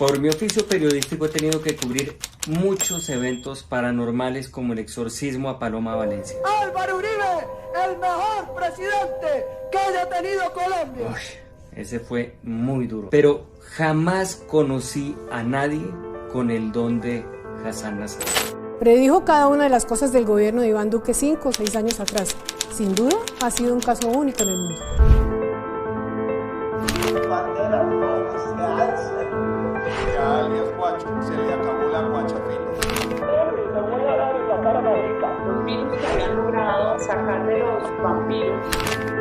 Por mi oficio periodístico he tenido que cubrir muchos eventos paranormales como el exorcismo a Paloma Valencia. Álvaro Uribe, el mejor presidente que haya tenido Colombia. Uy, ese fue muy duro. Pero jamás conocí a nadie con el don de Hassan Nasrallah. Predijo cada una de las cosas del gobierno de Iván Duque 5 o 6 años atrás. Sin duda, ha sido un caso único en el mundo. Alias Guacho, se le acabó la guachafita. Los virus que habían logrado sacar de los vampiros.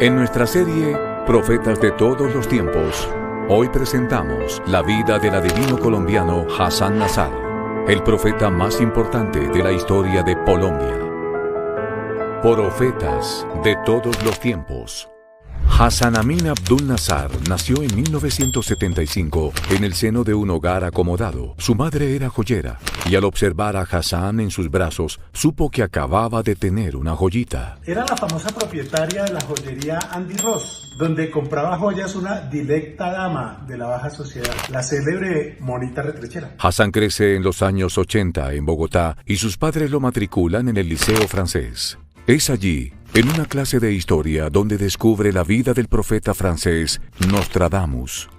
En nuestra serie Profetas de todos los tiempos, hoy presentamos la vida del adivino colombiano Hassan Nasrallah, el profeta más importante de la historia de Colombia. Profetas de todos los tiempos. Hassan Amin Abdul Nasar nació en 1975 en el seno de un hogar acomodado. Su madre era joyera y al observar a Hassan en sus brazos supo que acababa de tener una joyita. Era la famosa propietaria de la joyería Andy Ross, donde compraba joyas una directa dama de la baja sociedad, la célebre Monita Retrechera. Hassan crece en los años 80 en Bogotá y sus padres lo matriculan en el Liceo Francés. Es allí, en una clase de historia, donde descubre la vida del profeta francés Nostradamus.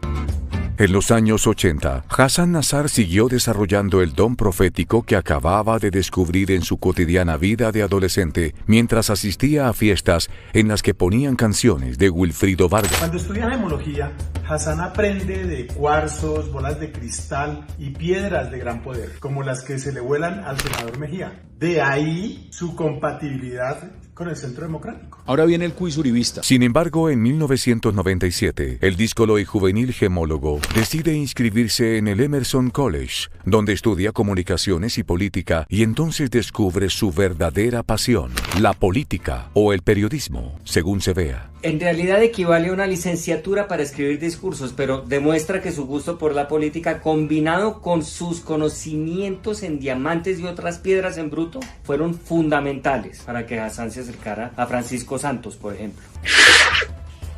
En los años 80, Hassan Nasar siguió desarrollando el don profético que acababa de descubrir en su cotidiana vida de adolescente, mientras asistía a fiestas en las que ponían canciones de Wilfrido Vargas. Cuando estudia gemología, Hassan aprende de cuarzos, bolas de cristal y piedras de gran poder, como las que se le vuelan al senador Mejía. De ahí su compatibilidad con el Centro Democrático. Ahora viene el quiz uribista. Sin embargo, en 1997, el díscolo y juvenil gemólogo decide inscribirse en el Emerson College, donde estudia comunicaciones y política, y entonces descubre su verdadera pasión, la política o el periodismo, según se vea. En realidad equivale a una licenciatura para escribir discursos, pero demuestra que su gusto por la política, combinado con sus conocimientos en diamantes y otras piedras en bruto, fueron fundamentales para que Hassan se acercara a Francisco Santos, por ejemplo.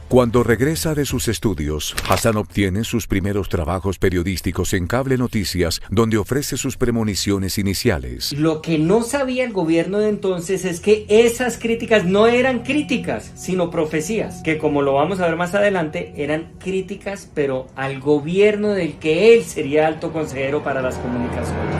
Cuando regresa de sus estudios, Hassan obtiene sus primeros trabajos periodísticos en Cable Noticias, donde ofrece sus premoniciones iniciales. Lo que no sabía el gobierno de entonces es que esas críticas no eran críticas, sino profecías, que como lo vamos a ver más adelante, eran críticas, pero al gobierno del que él sería alto consejero para las comunicaciones.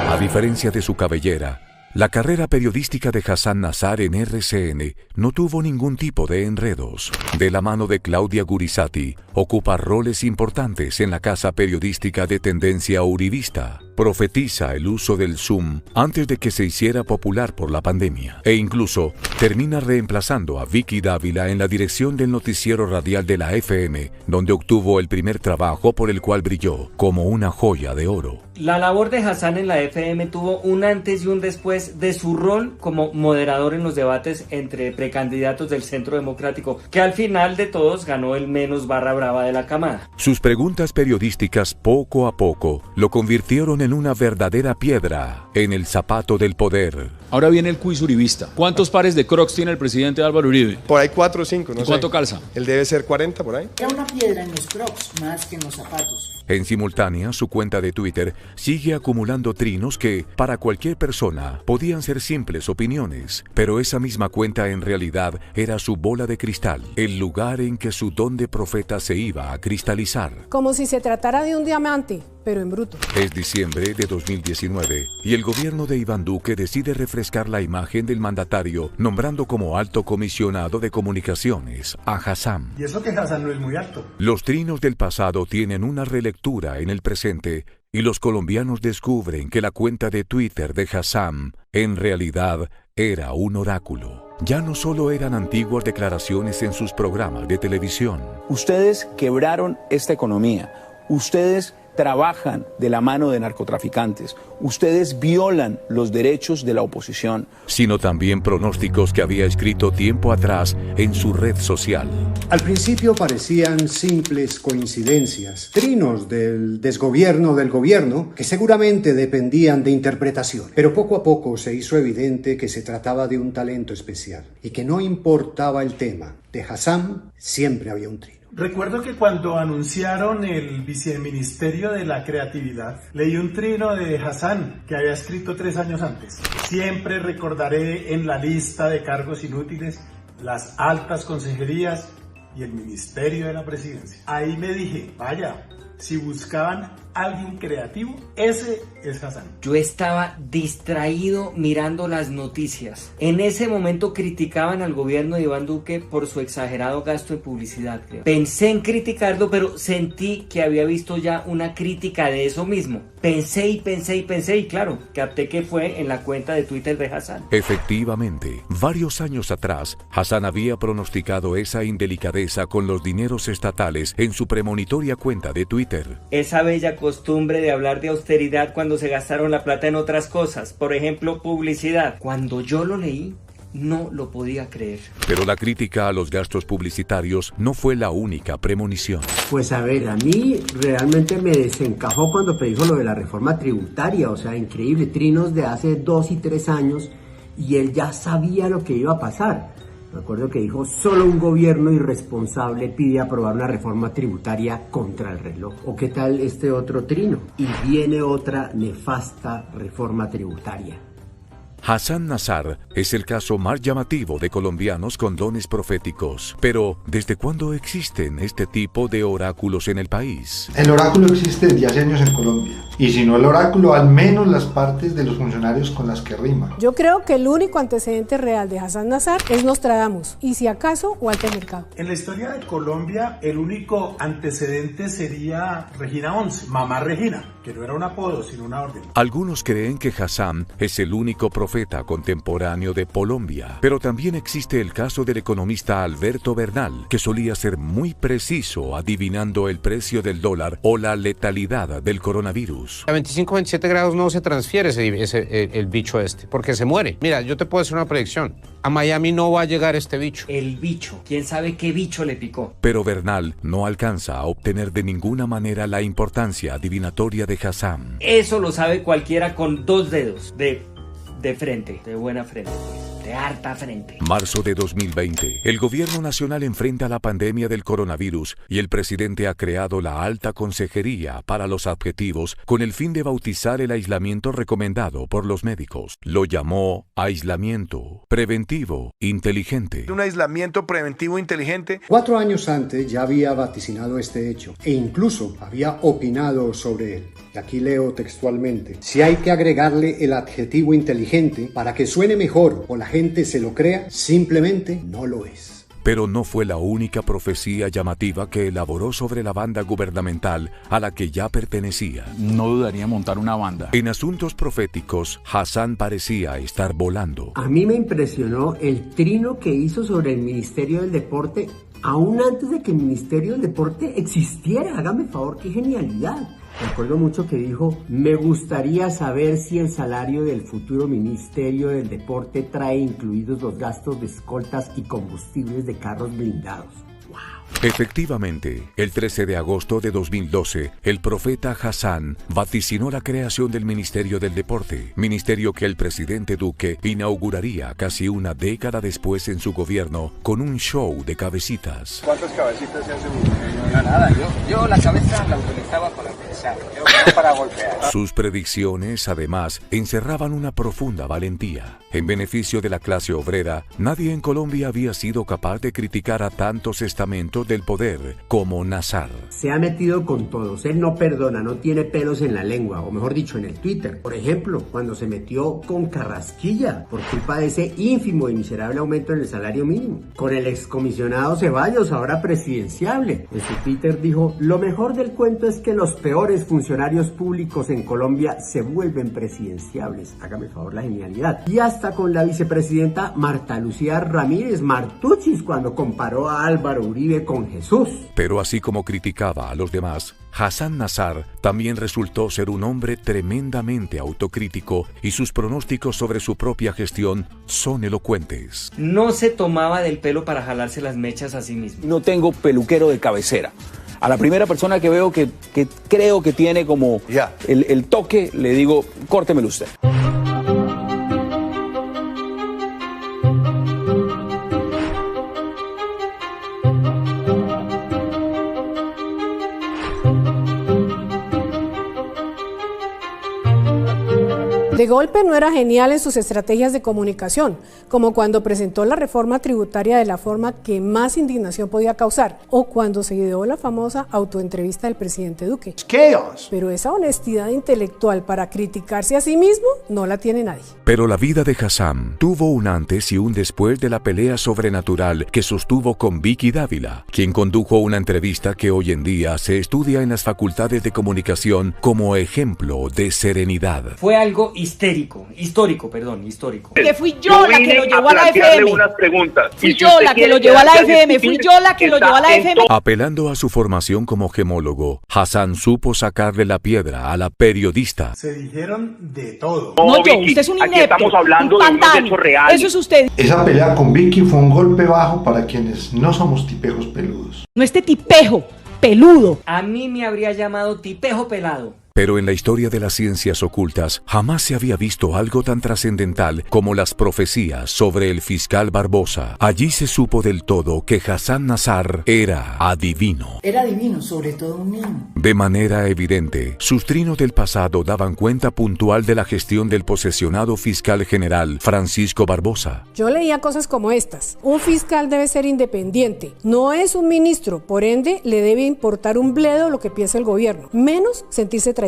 A diferencia de su cabellera, la carrera periodística de Hassan Nasar en RCN no tuvo ningún tipo de enredos. De la mano de Claudia Gurizati, ocupa roles importantes en la casa periodística de tendencia uribista. Profetiza el uso del Zoom antes de que se hiciera popular por la pandemia. E incluso termina reemplazando a Vicky Dávila en la dirección del noticiero radial de la FM, donde obtuvo el primer trabajo por el cual brilló como una joya de oro. La labor de Hassan en la FM tuvo un antes y un después de su rol como moderador en los debates entre precandidatos del Centro Democrático, que al final de todos ganó el menos barra brava de la camada. Sus preguntas periodísticas poco a poco lo convirtieron en una verdadera piedra en el zapato del poder. Ahora viene el quiz uribista. ¿Cuántos pares de Crocs tiene el presidente Álvaro Uribe? Por ahí 4 o 5, no sé. ¿Cuánto calza? Él debe ser 40 por ahí. Era una piedra en los Crocs más que en los zapatos. En simultánea, su cuenta de Twitter sigue acumulando trinos que, para cualquier persona, podían ser simples opiniones, pero esa misma cuenta en realidad era su bola de cristal, el lugar en que su don de profeta se iba a cristalizar. Como si se tratara de un diamante, pero en bruto. Es diciembre de 2019 y el gobierno de Iván Duque decide refrescar la imagen del mandatario, nombrando como alto comisionado de comunicaciones a Hassan. Y eso que Hassan no es muy alto. Los trinos del pasado tienen una relectura en el presente y los colombianos descubren que la cuenta de Twitter de Hassan en realidad era un oráculo. Ya no solo eran antiguas declaraciones en sus programas de televisión. Ustedes quebraron esta economía. Ustedes trabajan de la mano de narcotraficantes. Ustedes violan los derechos de la oposición. Sino también pronósticos que había escrito tiempo atrás en su red social. Al principio parecían simples coincidencias, trinos del desgobierno del gobierno que seguramente dependían de interpretación. Pero poco a poco se hizo evidente que se trataba de un talento especial y que no importaba el tema. De Hassan siempre había un trino. Recuerdo que cuando anunciaron el viceministerio de la creatividad, leí un trino de Hassan que había escrito 3 años antes. Siempre recordaré en la lista de cargos inútiles las altas consejerías y el ministerio de la presidencia. Ahí me dije, vaya, si buscaban alguien creativo, ese es Hassan. Yo estaba distraído mirando las noticias. En ese momento criticaban al gobierno de Iván Duque por su exagerado gasto en publicidad, creo. Pensé en criticarlo, pero sentí que había visto ya una crítica de eso mismo. Pensé y claro, capté que fue en la cuenta de Twitter de Hassan. Efectivamente, varios años atrás, Hassan había pronosticado esa indelicadeza con los dineros estatales en su premonitoria cuenta de Twitter. Esa bella costumbre de hablar de austeridad cuando se gastaron la plata en otras cosas, por ejemplo, publicidad. Cuando yo lo leí, no lo podía creer. Pero la crítica a los gastos publicitarios no fue la única premonición. Pues a ver, a mí realmente me desencajó cuando predijo lo de la reforma tributaria, o sea, increíble, trinos de hace 2 y 3 años, y él ya sabía lo que iba a pasar. Me acuerdo que dijo, solo un gobierno irresponsable pide aprobar una reforma tributaria contra el reloj. ¿O qué tal este otro trino? Y viene otra nefasta reforma tributaria. Hassan Nasar es el caso más llamativo de colombianos con dones proféticos. Pero, ¿desde cuándo existen este tipo de oráculos en el país? El oráculo existe desde hace años en Colombia. Y si no el oráculo, al menos las partes de los funcionarios con las que rima. Yo creo que el único antecedente real de Hassan Nasar es Nostradamus, y si acaso, Walter Mercado. En la historia de Colombia, el único antecedente sería Regina 11, Mamá Regina, que no era un apodo, sino una orden. Algunos creen que Hassan es el único profeta contemporáneo de Colombia, pero también existe el caso del economista Alberto Bernal, que solía ser muy preciso adivinando el precio del dólar o la letalidad del coronavirus. A 25-27 grados no se transfiere el bicho porque se muere. Mira, yo te puedo hacer una predicción. A Miami no va a llegar este bicho. El bicho. ¿Quién sabe qué bicho le picó? Pero Bernal no alcanza a obtener de ninguna manera la importancia adivinatoria de Hassan. Eso lo sabe cualquiera con 2 dedos de frente, de buena frente, pues, de harta frente. Marzo de 2020. El gobierno nacional enfrenta la pandemia del coronavirus y el presidente ha creado la Alta Consejería para los Adjetivos con el fin de bautizar el aislamiento recomendado por los médicos. Lo llamó aislamiento preventivo inteligente. Un aislamiento preventivo inteligente. 4 años antes ya había vaticinado este hecho e incluso había opinado sobre él. Y aquí leo textualmente: si hay que agregarle el adjetivo inteligente para que suene mejor o la gente se lo crea, simplemente no lo es. Pero no fue la única profecía llamativa que elaboró sobre la banda gubernamental a la que ya pertenecía. No dudaría montar una banda. En asuntos proféticos, Hassan parecía estar volando. A mí me impresionó el trino que hizo sobre el Ministerio del Deporte, aún antes de que el Ministerio del Deporte existiera. Hágame favor, qué genialidad. Recuerdo mucho que dijo, me gustaría saber si el salario del futuro Ministerio del Deporte trae incluidos los gastos de escoltas y combustibles de carros blindados. ¡Wow! Efectivamente, el 13 de agosto de 2012, el profeta Hassan vaticinó la creación del Ministerio del Deporte, ministerio que el presidente Duque inauguraría casi una década después en su gobierno con un show de cabecitas. ¿Cuántas cabecitas se hacen? No, nada, yo la cabeza la utilizaba para pensar, yo para golpear. Sus predicciones, además, encerraban una profunda valentía. En beneficio de la clase obrera, nadie en Colombia había sido capaz de criticar a tantos estamentos del poder como Nasar. Se ha metido con todos, él no perdona, no tiene pelos en la lengua, o mejor dicho, en el Twitter. Por ejemplo, cuando se metió con Carrasquilla por culpa de ese ínfimo y miserable aumento en el salario mínimo. Con el excomisionado Ceballos, ahora presidenciable. En su Twitter dijo, lo mejor del cuento es que los peores funcionarios públicos en Colombia se vuelven presidenciables. Hágame el favor, la genialidad. Y hasta con la vicepresidenta Marta Lucía Ramírez Martuchis cuando comparó a Álvaro Uribe con Jesús. Pero así como criticaba a los demás, Hassan Nasar también resultó ser un hombre tremendamente autocrítico y sus pronósticos sobre su propia gestión son elocuentes. No se tomaba del pelo para jalarse las mechas a sí mismo. No tengo peluquero de cabecera. A la primera persona que veo que creo que tiene como el toque, le digo, córtemelo usted. De golpe no era genial en sus estrategias de comunicación, como cuando presentó la reforma tributaria de la forma que más indignación podía causar, o cuando se ideó la famosa autoentrevista del presidente Duque. Chaos. Pero esa honestidad intelectual para criticarse a sí mismo no la tiene nadie. Pero la vida de Hassán tuvo un antes y un después de la pelea sobrenatural que sostuvo con Vicky Dávila, quien condujo una entrevista que hoy en día se estudia en las facultades de comunicación como ejemplo de serenidad. Fue algo histórico. Que fui yo la que lo llevó a la FM. Fui yo la que lo llevó a la FM. Fui yo la que lo llevó a la FM. Apelando a su formación como gemólogo, Hassán supo sacarle la piedra a la periodista. Se dijeron de todo. No, yo, usted es un inepto, estamos hablando de unos hechos reales. Eso es usted. Esa pelea con Vicky fue un golpe bajo para quienes no somos tipejos peludos. No este tipejo, peludo. A mí me habría llamado tipejo pelado. Pero en la historia de las ciencias ocultas jamás se había visto algo tan trascendental como las profecías sobre el fiscal Barbosa. Allí se supo del todo que Hassán Nazar era adivino. Era divino, sobre todo un niño. De manera evidente, sus trinos del pasado daban cuenta puntual de la gestión del posesionado fiscal general Francisco Barbosa. Yo leía cosas como estas. Un fiscal debe ser independiente, no es un ministro, por ende le debe importar un bledo lo que piensa el gobierno, menos sentirse traicionado.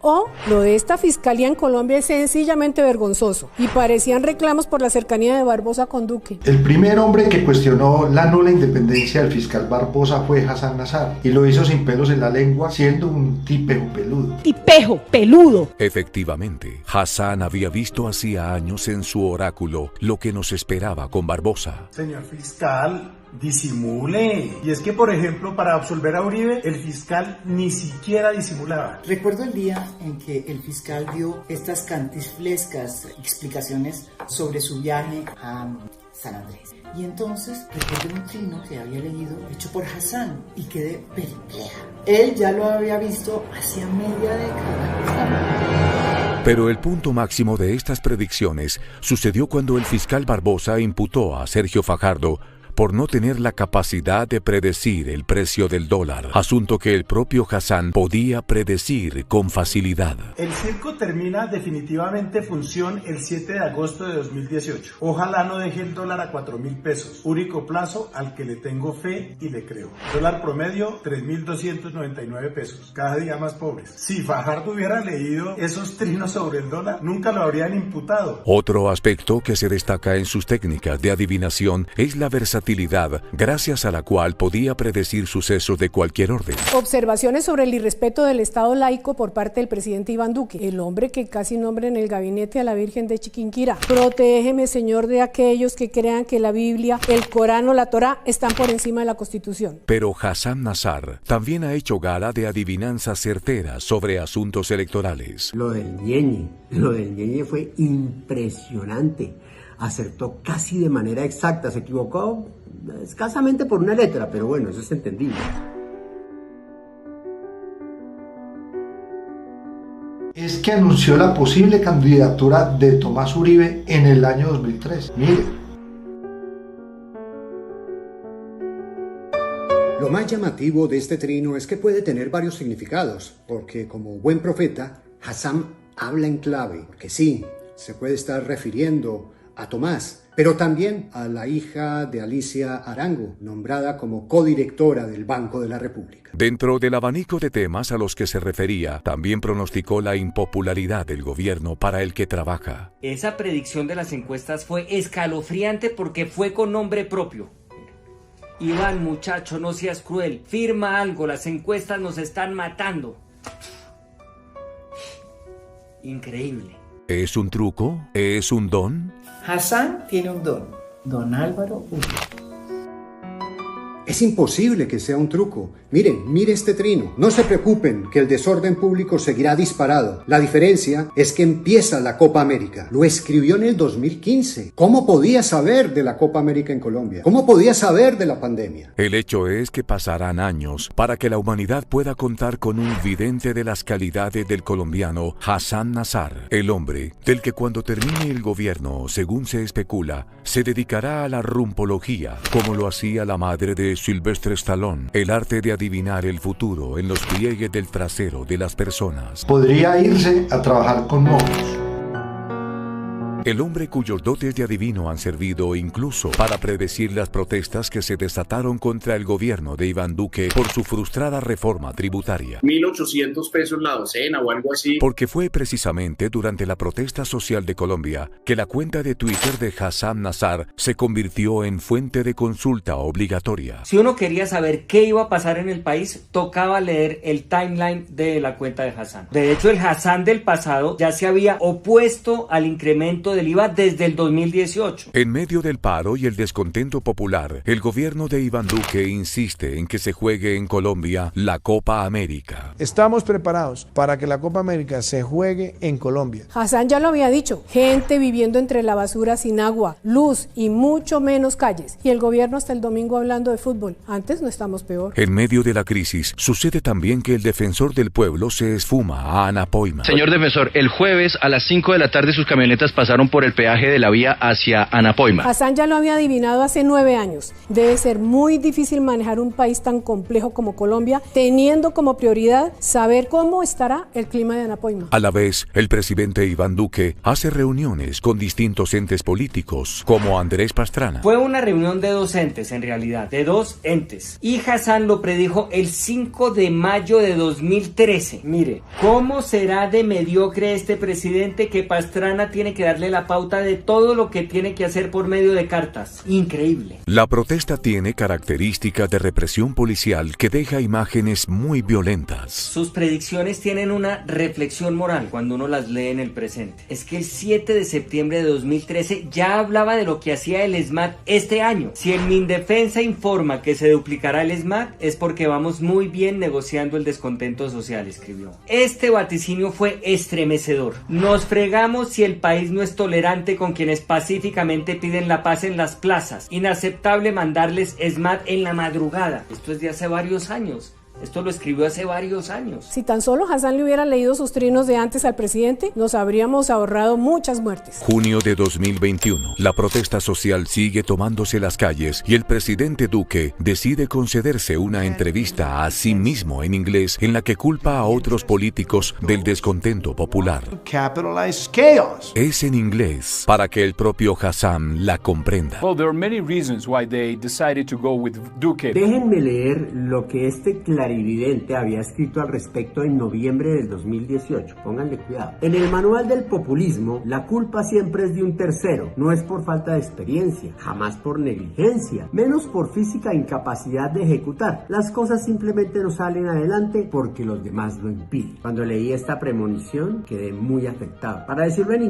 O lo de esta fiscalía en Colombia es sencillamente vergonzoso y parecían reclamos por la cercanía de Barbosa con Duque. El primer hombre que cuestionó la nula independencia del fiscal Barbosa fue Hassán Nazar y lo hizo sin pelos en la lengua, siendo un tipejo peludo. Tipejo peludo. Efectivamente, Hassán había visto hacía años en su oráculo lo que nos esperaba con Barbosa. Señor fiscal, disimule. Y es que, por ejemplo, para absolver a Uribe, el fiscal ni siquiera disimulaba. Recuerdo el día en que el fiscal dio estas cantinflescas explicaciones sobre su viaje a San Andrés. Y entonces recuerdo un trino que había leído hecho por Hassán y quedé perpleja. Él ya lo había visto hacía media década. Pero el punto máximo de estas predicciones sucedió cuando el fiscal Barbosa imputó a Sergio Fajardo por no tener la capacidad de predecir el precio del dólar, asunto que el propio Hassán podía predecir con facilidad. El circo termina definitivamente función el 7 de agosto de 2018. Ojalá no deje el dólar a 4.000 pesos, único plazo al que le tengo fe y le creo. Dólar promedio 3.299 pesos, cada día más pobres. Si Fajardo hubiera leído esos trinos sobre el dólar, nunca lo habrían imputado. Otro aspecto que se destaca en sus técnicas de adivinación es la versatilidad, gracias a la cual podía predecir sucesos de cualquier orden. Observaciones sobre el irrespeto del Estado laico por parte del presidente Iván Duque, el hombre que casi nombra en el gabinete a la Virgen de Chiquinquirá. Protégeme, Señor, de aquellos que crean que la Biblia, el Corán o la Torá están por encima de la Constitución. Pero Hassán Nazar también ha hecho gala de adivinanzas certeras sobre asuntos electorales. Lo del Ñeñe fue impresionante. Acertó casi de manera exacta, se equivocó escasamente por una letra, pero bueno, eso es entendible. Es que anunció la posible candidatura de Tomás Uribe en el año 2003. Mire. Lo más llamativo de este trino es que puede tener varios significados, porque como buen profeta, Hassán habla en clave, que sí, se puede estar refiriendo a Tomás, pero también a la hija de Alicia Arango, nombrada como codirectora del Banco de la República. Dentro del abanico de temas a los que se refería, también pronosticó la impopularidad del gobierno para el que trabaja. Esa predicción de las encuestas fue escalofriante porque fue con nombre propio. Iván, muchacho, no seas cruel, firma algo, las encuestas nos están matando. Increíble. ¿Es un truco? ¿Es un don? Hassán tiene un don, don Álvaro Uribe. Es imposible que sea un truco. Miren, mire este trino. No se preocupen, que el desorden público seguirá disparado. La diferencia es que empieza la Copa América. Lo escribió en el 2015. ¿Cómo podía saber de la Copa América en Colombia? ¿Cómo podía saber de la pandemia? El hecho es que pasarán años para que la humanidad pueda contar con un vidente de las calidades del colombiano Hassán Nazar, el hombre del que cuando termine el gobierno, según se especula, se dedicará a la rumpología, como lo hacía la madre de Sylvester Stallone, el arte de adivinar el futuro en los pliegues del trasero de las personas. Podría irse a trabajar con mocos. el hombre cuyos dotes de adivino han servido incluso para predecir las protestas que se desataron contra el gobierno de Iván Duque por su frustrada reforma tributaria. 1.800 pesos la docena o algo así. Porque fue precisamente durante la protesta social de Colombia que la cuenta de Twitter de Hassan Nasar se convirtió en fuente de consulta obligatoria. Si uno quería saber qué iba a pasar en el país, tocaba leer el timeline de la cuenta de Hassan. De hecho, el Hassan del pasado ya se había opuesto al incremento del IVA desde el 2018. En medio del paro y el descontento popular, el gobierno de Iván Duque insiste en que se juegue en Colombia la Copa América. Estamos preparados para que la Copa América se juegue en Colombia. Hassan ya lo había dicho, gente viviendo entre la basura sin agua, luz y mucho menos calles. Y el gobierno hasta el domingo hablando de fútbol. Antes no estamos peor. En medio de la crisis, sucede también que el defensor del pueblo se esfuma a Anapoima. Señor defensor, el jueves a las 5 de la tarde sus camionetas pasaron por el peaje de la vía hacia Anapoima. Hassan ya lo había adivinado hace 9 años. Debe ser muy difícil manejar un país tan complejo como Colombia, teniendo como prioridad saber cómo estará el clima de Anapoima. A la vez, el presidente Iván Duque hace reuniones con distintos entes políticos, como Andrés Pastrana. Fue una reunión de 2 entes, en realidad, de 2 entes. Y Hassan lo predijo el 5 de mayo de 2013. Mire, ¿cómo será de mediocre este presidente que Pastrana tiene que darle la pauta de todo lo que tiene que hacer por medio de cartas? Increíble. La protesta tiene características de represión policial que deja imágenes muy violentas. Sus predicciones tienen una reflexión moral cuando uno las lee en el presente. Es que el 7 de septiembre de 2013 ya hablaba de lo que hacía el SMAT este año. Si el Mindefensa informa que se duplicará el SMAT es porque vamos muy bien negociando el descontento social, escribió. Este vaticinio fue estremecedor. Nos fregamos si el país no es tolerante con quienes pacíficamente piden la paz en las plazas. Inaceptable mandarles SMAT en la madrugada. Esto es de hace varios años. Esto lo escribió hace varios años. Si tan solo Hassan le hubiera leído sus trinos de antes al presidente, nos habríamos ahorrado muchas muertes. Junio de 2021. La protesta social sigue tomándose las calles y el presidente Duque decide concederse una entrevista a sí mismo en inglés en la que culpa a otros políticos del descontento popular. Es en inglés para que el propio Hassan la comprenda. Déjenme leer lo que este clarividente había escrito al respecto en noviembre del 2018. Pónganle cuidado. En el manual del populismo, la culpa siempre es de un tercero. No es por falta de experiencia, jamás por negligencia, menos por física incapacidad de ejecutar. Las cosas simplemente no salen adelante porque los demás lo impiden. Cuando leí esta premonición, quedé muy afectado. Para decirlo en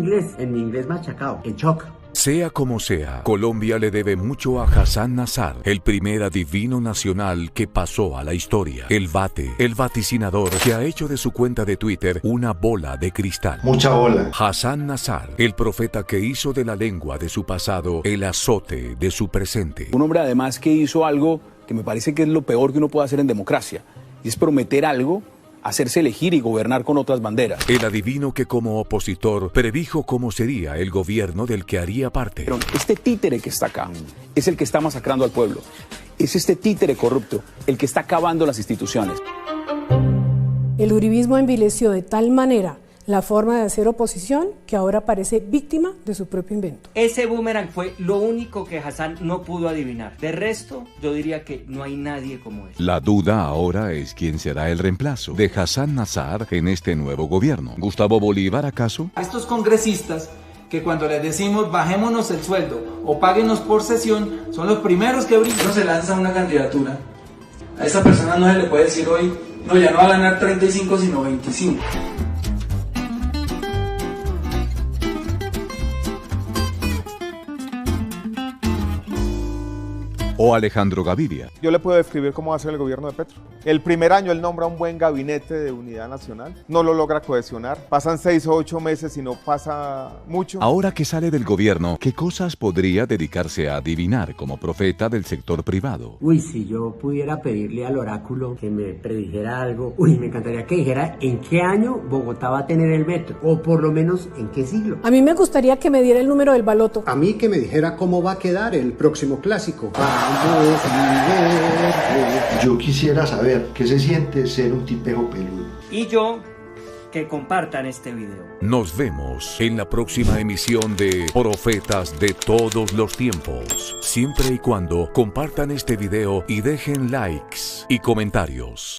mi inglés machacado, en shock. Sea como sea, Colombia le debe mucho a Hassan Nasar, el primer adivino nacional que pasó a la historia. El vate, el vaticinador que ha hecho de su cuenta de Twitter una bola de cristal. Mucha bola. Hassan Nasar, el profeta que hizo de la lengua de su pasado el azote de su presente. Un hombre además que hizo algo que me parece que es lo peor que uno puede hacer en democracia, y es prometer algo, hacerse elegir y gobernar con otras banderas. El adivino que como opositor predijo cómo sería el gobierno del que haría parte. Pero este títere que está acá es el que está masacrando al pueblo. Es este títere corrupto el que está acabando las instituciones. El uribismo envileció de tal manera la forma de hacer oposición que ahora parece víctima de su propio invento. Ese boomerang fue lo único que Hassan no pudo adivinar. De resto, yo diría que no hay nadie como él. La duda ahora es quién será el reemplazo de Hassan Nasar en este nuevo gobierno. ¿Gustavo Bolívar acaso? Estos congresistas que cuando les decimos bajémonos el sueldo o páguenos por sesión, son los primeros que brincan. No se lanza una candidatura. A esa persona no se le puede decir hoy, no, ya no va a ganar 35 sino 25. O Alejandro Gaviria. Yo le puedo describir cómo va a ser el gobierno de Petro. El primer año él nombra un buen gabinete de unidad nacional, no lo logra cohesionar, pasan 6 o 8 meses y no pasa mucho. Ahora que sale del gobierno, ¿qué cosas podría dedicarse a adivinar como profeta del sector privado? Uy, si yo pudiera pedirle al oráculo que me predijera algo, me encantaría que dijera en qué año Bogotá va a tener el metro, o por lo menos en qué siglo. A mí me gustaría que me diera el número del baloto. A mí que me dijera cómo va a quedar el próximo clásico. Yo quisiera saber qué se siente ser un tipejo peludo. Y yo que compartan este video. Nos vemos en la próxima emisión de Profetas de Todos los Tiempos, siempre y cuando compartan este video y dejen likes y comentarios.